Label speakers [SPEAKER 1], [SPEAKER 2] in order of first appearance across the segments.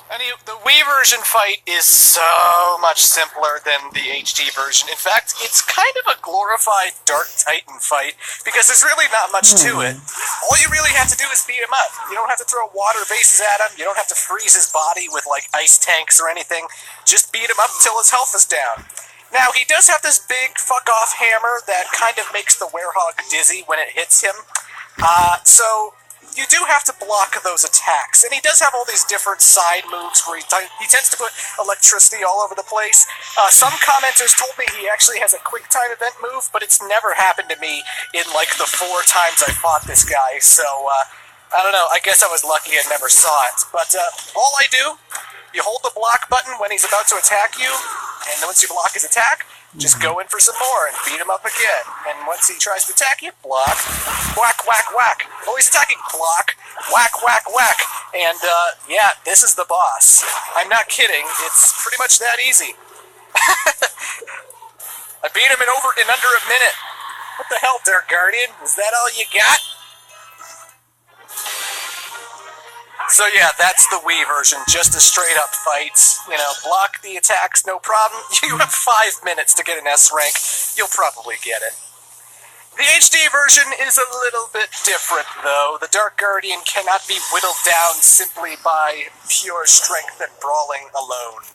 [SPEAKER 1] The Wii version fight is so much simpler than the HD version. In fact, it's kind of a glorified Dark Titan fight, because there's really not much to it. All you really have to do is beat him up. You don't have to throw water bases at him, you don't have to freeze his body with, like, ice tanks or anything. Just beat him up until his health is down. Now, he does have this big fuck-off hammer that kind of makes the werehog dizzy when it hits him. So you do have to block those attacks, and he does have all these different side moves where he tends to put electricity all over the place. Some commenters told me he actually has a quick time event move, but it's never happened to me in like the 4 times I fought this guy, so I don't know, I guess I was lucky I never saw it. But all I do, you hold the block button when he's about to attack you, and then once you block his attack, just go in for some more and beat him up again. And once he tries to attack you, block, whack, whack, whack. Oh, he's attacking, block, whack, whack, whack. And, yeah, this is the boss. I'm not kidding. It's pretty much that easy. I beat him in under a minute. What the hell, Dark Guardian? Is that all you got? So yeah, that's the Wii version, just a straight-up fight. You know, block the attacks, no problem. You have 5 minutes to get an S rank. You'll probably get it. The HD version is a little bit different, though. The Dark Guardian cannot be whittled down simply by pure strength and brawling alone.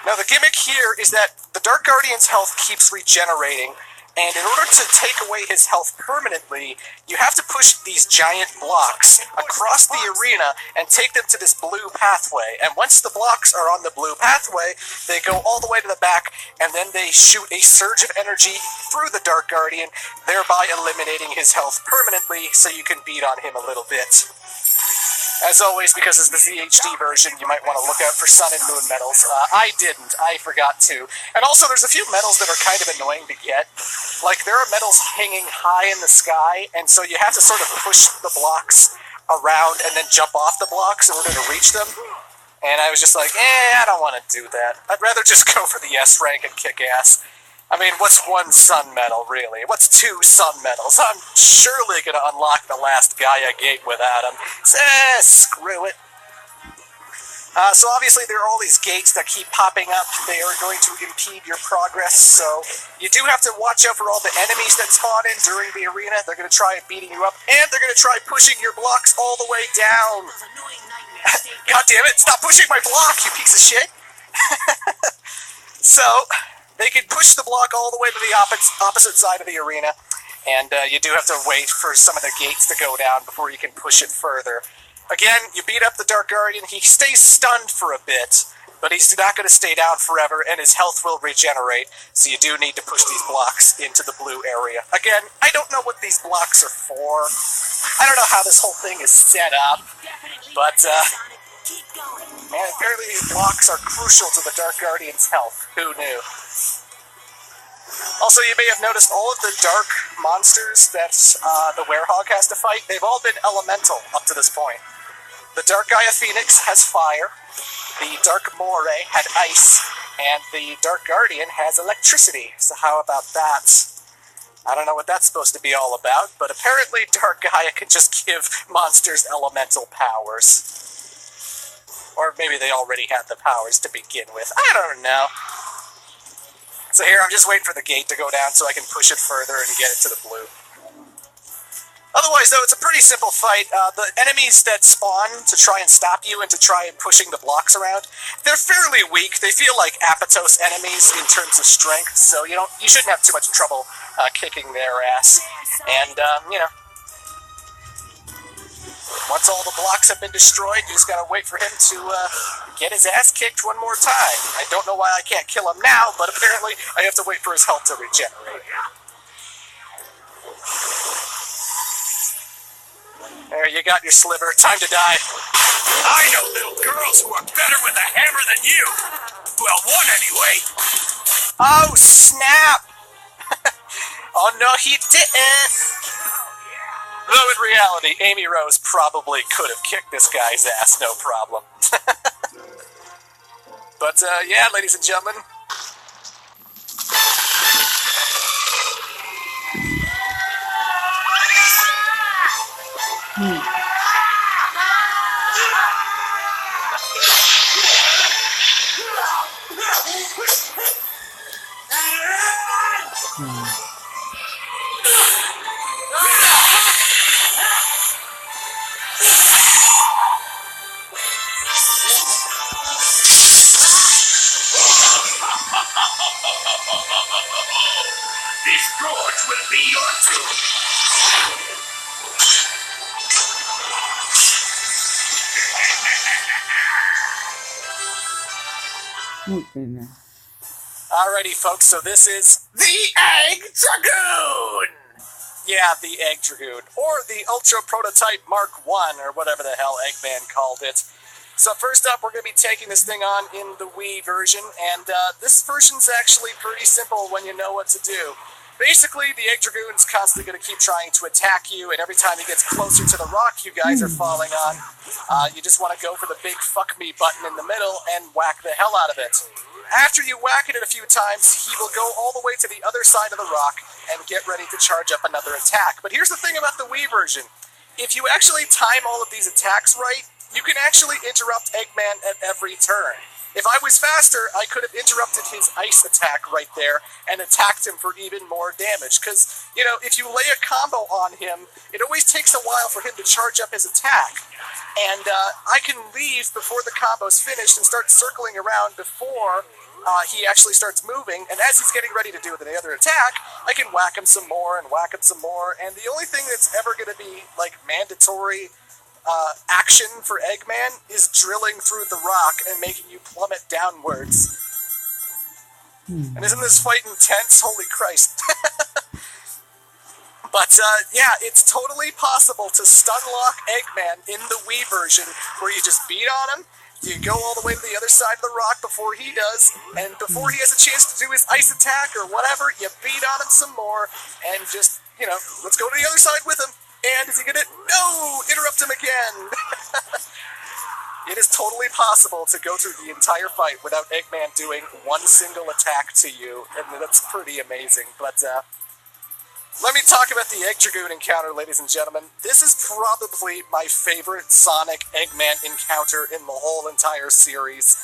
[SPEAKER 1] Now, the gimmick here is that the Dark Guardian's health keeps regenerating, and in order to take away his health permanently, you have to push these giant blocks across the arena and take them to this blue pathway. And once the blocks are on the blue pathway, they go all the way to the back, and then they shoot a surge of energy through the Dark Guardian, thereby eliminating his health permanently, so you can beat on him a little bit. As always, because it's the ZHD version, you might want to look out for Sun and Moon medals. I didn't. I forgot to. And also, there's a few medals that are kind of annoying to get. Like, there are medals hanging high in the sky, and so you have to sort of push the blocks around and then jump off the blocks in order to reach them. And I was just like, I don't want to do that. I'd rather just go for the S rank and kick ass. I mean, what's 1 Sun medal, really? What's 2 Sun medals? I'm surely going to unlock the last Gaia gate without him. Screw it. So obviously there are all these gates that keep popping up. They are going to impede your progress, so you do have to watch out for all the enemies that spawn in during the arena. They're going to try beating you up, and they're going to try pushing your blocks all the way down. God damn it, stop pushing my block, you piece of shit! So they can push the block all the way to the opposite side of the arena, and you do have to wait for some of the gates to go down before you can push it further. Again, you beat up the Dark Guardian, he stays stunned for a bit, but he's not going to stay down forever, and his health will regenerate, so you do need to push these blocks into the blue area. Again, I don't know what these blocks are for. I don't know how this whole thing is set up, but, man, apparently these blocks are crucial to the Dark Guardian's health. Who knew? Also, you may have noticed all of the dark monsters that the werehog has to fight, they've all been elemental up to this point. The Dark Gaia Phoenix has fire, the Dark Moray had ice, and the Dark Guardian has electricity. So how about that? I don't know what that's supposed to be all about, but apparently Dark Gaia can just give monsters elemental powers. Or maybe they already had the powers to begin with. I don't know. So here, I'm just waiting for the gate to go down so I can push it further and get it to the blue. Otherwise, though, it's a pretty simple fight. The enemies that spawn to try and stop you and to try and pushing the blocks around, they're fairly weak. They feel like Apatow enemies in terms of strength, so you shouldn't have too much trouble kicking their ass. And, you know, once all the blocks have been destroyed, you just gotta wait for him to get his ass kicked one more time. I don't know why I can't kill him now, but apparently I have to wait for his health to regenerate. There, you got your sliver. Time to die.
[SPEAKER 2] I know little girls who are better with a hammer than you. Well, one anyway.
[SPEAKER 1] Oh, snap! Oh, no, he didn't! Though in reality, Amy Rose probably could have kicked this guy's ass, no problem. But, yeah, ladies and gentlemen.
[SPEAKER 2] will be your doom.
[SPEAKER 3] Muy pena.
[SPEAKER 1] Alrighty, folks, so this is the Egg Dragoon! Yeah, the Egg Dragoon. Or the Ultra Prototype Mark I, or whatever the hell Eggman called it. So first up, we're going to be taking this thing on in the Wii version, and this version's actually pretty simple when you know what to do. Basically, the Egg Dragoon's constantly going to keep trying to attack you, and every time he gets closer to the rock you guys are falling on, you just want to go for the big fuck me button in the middle and whack the hell out of it. After you whack it a few times, he will go all the way to the other side of the rock and get ready to charge up another attack. But here's the thing about the Wii version. If you actually time all of these attacks right, you can actually interrupt Eggman at every turn. If I was faster, I could have interrupted his ice attack right there and attacked him for even more damage. Because, you know, if you lay a combo on him, it always takes a while for him to charge up his attack. And I can leave before the combo's finished and start circling around before he actually starts moving. And as he's getting ready to do the other attack, I can whack him some more and whack him some more. And the only thing that's ever going to be, like, mandatory action for Eggman is drilling through the rock and making you plummet downwards. And isn't this fight intense? Holy Christ. But, yeah, it's totally possible to stun-lock Eggman in the Wii version, where you just beat on him, you go all the way to the other side of the rock before he does, and before he has a chance to do his ice attack or whatever, you beat on him some more, and just, you know, let's go to the other side with him. And is he gonna... No! Interrupt him again! It is totally possible to go through the entire fight without Eggman doing one single attack to you, and that's pretty amazing. But, let me talk about the Egg Dragoon encounter, ladies and gentlemen. This is probably my favorite Sonic Eggman encounter in the whole entire series,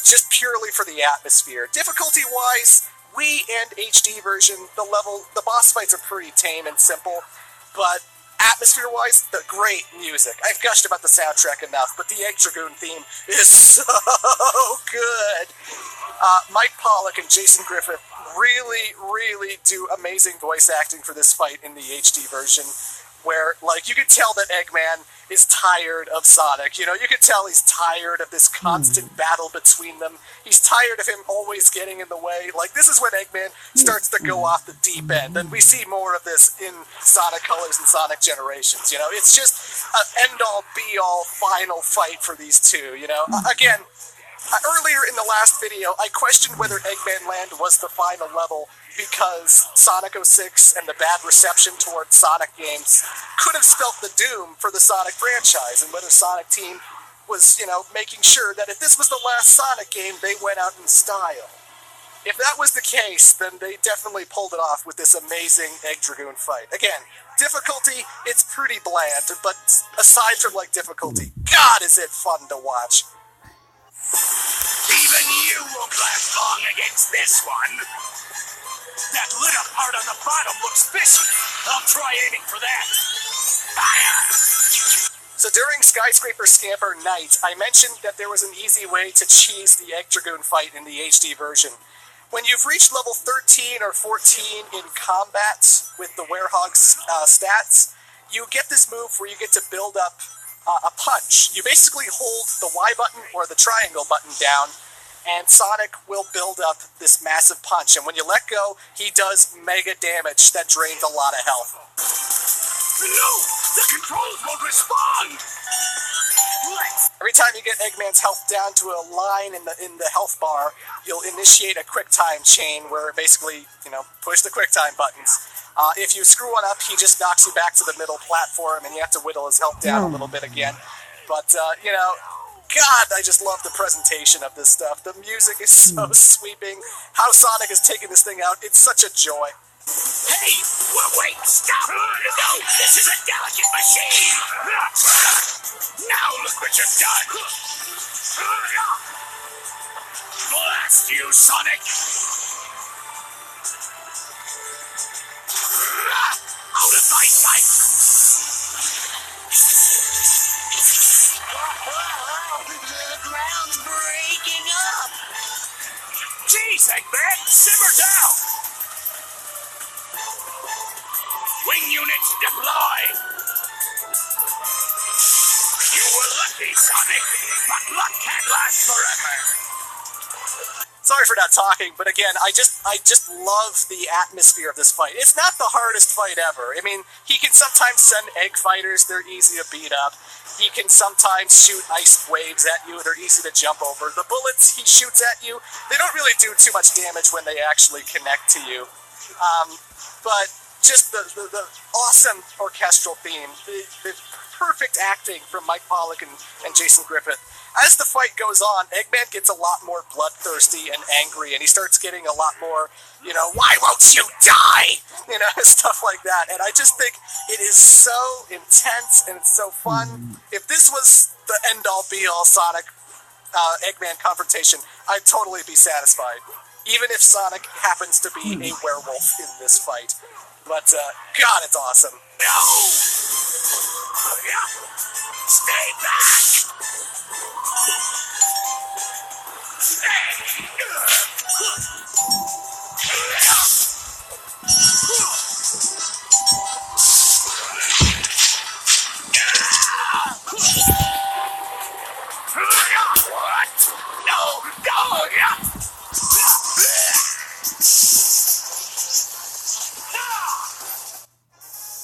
[SPEAKER 1] just purely for the atmosphere. Difficulty-wise, Wii and HD version, the boss fights are pretty tame and simple, but atmosphere-wise, the great music. I've gushed about the soundtrack enough, but the Egg Dragoon theme is so good. Mike Pollock and Jason Griffith really do amazing voice acting for this fight in the HD version, where, like, you can tell that Eggman is tired of Sonic. You know, you can tell he's tired of this constant battle between them. He's tired of him always getting in the way. Like, this is when Eggman starts to go off the deep end, and we see more of this in Sonic Colors and Sonic Generations. You know, it's just an end-all, be-all final fight for these two, you know? Again, earlier in the last video, I questioned whether Eggman Land was the final level because Sonic 06 and the bad reception towards Sonic games could have spelt the doom for the Sonic franchise, and whether Sonic Team was, you know, making sure that if this was the last Sonic game, they went out in style. If that was the case, then they definitely pulled it off with this amazing Egg Dragoon fight. Again, difficulty, it's pretty bland, but aside from, like, difficulty, God, is it fun to watch.
[SPEAKER 2] Even you won't last long against this one. That lit up part on the bottom looks fishy. I'll try aiming for that. Fire!
[SPEAKER 1] So during Skyscraper Scamper Night, I mentioned that there was an easy way to cheese the Egg Dragoon fight in the HD version. When you've reached level 13 or 14 in combat with the Werehog's stats, you get this move where you get to build up a punch. You basically hold the Y button or the triangle button down, and Sonic will build up this massive punch. And when you let go, he does mega damage that drains a lot of health.
[SPEAKER 2] No! The controls won't respond!
[SPEAKER 1] Every time you get Eggman's health down to a line in the health bar, you'll initiate a quick time chain where basically, you know, push the quick time buttons. If you screw one up, he just knocks you back to the middle platform, and you have to whittle his health down a little bit again. But, you know, God, I just love the presentation of this stuff. The music is so sweeping. How Sonic is taking this thing out, it's such a joy.
[SPEAKER 2] Hey! Wait! Stop! No! This is a delicate machine! Now look what you've done! Blast you, Sonic! Out of my sight! The ground's breaking up! Jeez, Eggman! Simmer down! deploy! You were lucky, Sonic, but luck can't last forever.
[SPEAKER 1] Sorry for not talking, but again, I just love the atmosphere of this fight. It's not the hardest fight ever. I mean, he can sometimes send egg fighters, they're easy to beat up. He can sometimes shoot ice waves at you, they're easy to jump over. The bullets he shoots at you, they don't really do too much damage when they actually connect to you. But just the awesome orchestral theme, the perfect acting from Mike Pollock and Jason Griffith. As the fight goes on, Eggman gets a lot more bloodthirsty and angry, and he starts getting a lot more, why won't you die? Stuff like that. And I just think it is so intense and it's so fun. If this was the end-all, be-all Sonic Eggman confrontation, I'd totally be satisfied. Even if Sonic happens to be a werewolf in this fight. But, God, it's awesome.
[SPEAKER 2] No! Stay back! What? No!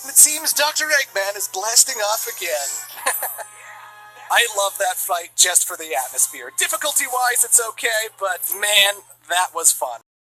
[SPEAKER 1] It seems Dr. Eggman is blasting off again. I love that fight just for the atmosphere. Difficulty-wise, it's okay, but man, that was fun.